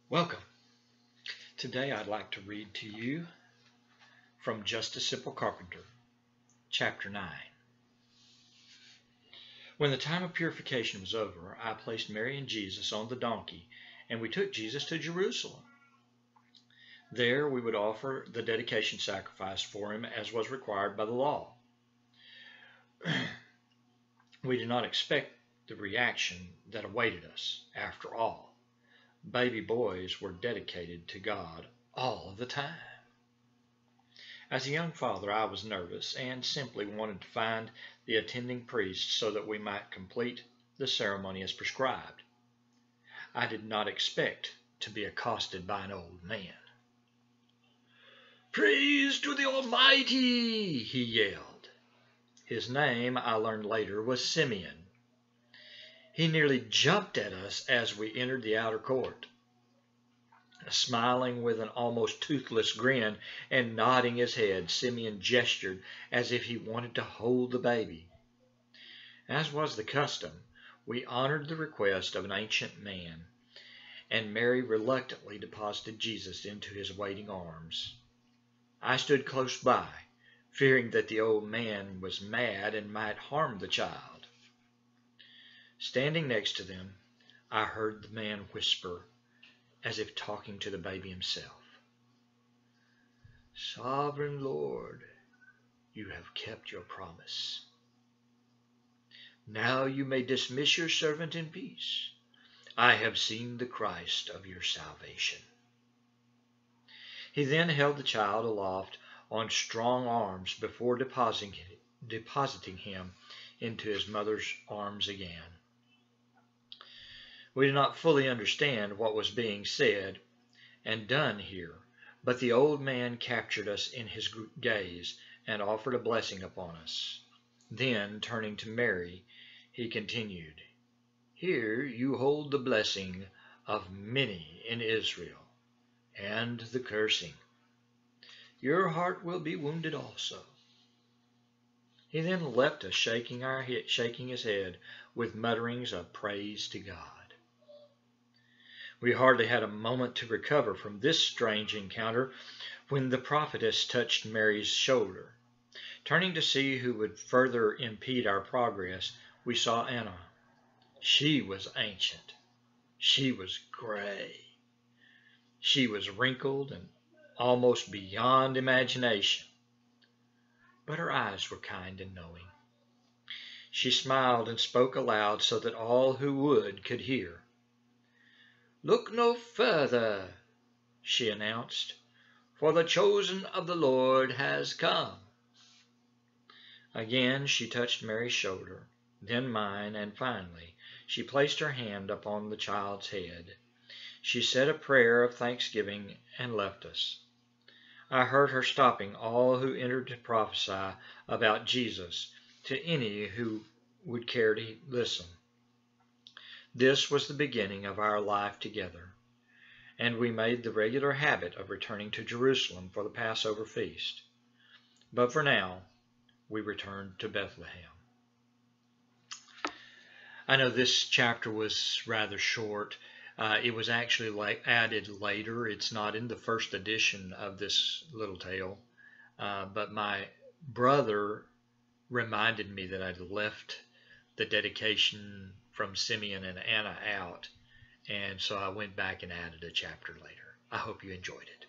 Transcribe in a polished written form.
Welcome. Today I'd like to read to you from Just a Simple Carpenter, Chapter 9. When the time of purification was over, I placed Mary and Jesus on the donkey, and we took Jesus to Jerusalem. There we would offer the dedication sacrifice for him as was required by the law. We did not expect the reaction that awaited us. After all, baby boys were dedicated to God all the time. As a young father, I was nervous and simply wanted to find the attending priest so that we might complete the ceremony as prescribed. I did not expect to be accosted by an old man. "Praise to the Almighty!" he yelled. His name, I learned later, was Simeon. He nearly jumped at us as we entered the outer court. Smiling with an almost toothless grin and nodding his head, Simeon gestured as if he wanted to hold the baby. As was the custom, we honored the request of an ancient man, and Mary reluctantly deposited Jesus into his waiting arms. I stood close by, fearing that the old man was mad and might harm the child. Standing next to them, I heard the man whisper, as if talking to the baby himself, "Sovereign Lord, you have kept your promise. Now you may dismiss your servant in peace. I have seen the Christ of your salvation." He then held the child aloft on strong arms before depositing him into his mother's arms again. We did not fully understand what was being said and done here, but the old man captured us in his gaze and offered a blessing upon us. Then, turning to Mary, he continued, "Here you hold the blessing of many in Israel, and the cursing. Your heart will be wounded also." He then left us shaking his head with mutterings of praise to God. We hardly had a moment to recover from this strange encounter when the prophetess touched Mary's shoulder. Turning to see who would further impede our progress, we saw Anna. She was ancient. She was gray. She was wrinkled and almost beyond imagination, but her eyes were kind and knowing. She smiled and spoke aloud so that all who would could hear. "Look no further," she announced, "for the chosen of the Lord has come." Again she touched Mary's shoulder, then mine, and finally she placed her hand upon the child's head. She said a prayer of thanksgiving and left us. I heard her stopping all who entered to prophesy about Jesus to any who would care to listen. This was the beginning of our life together, and we made the regular habit of returning to Jerusalem for the Passover feast. But for now, we returned to Bethlehem. I know this chapter was rather short. It was actually added later. It's not in the first edition of this little tale, but my brother reminded me that I'd left the dedication from Simeon and Anna out, and so I went back and added a chapter later. I hope you enjoyed it.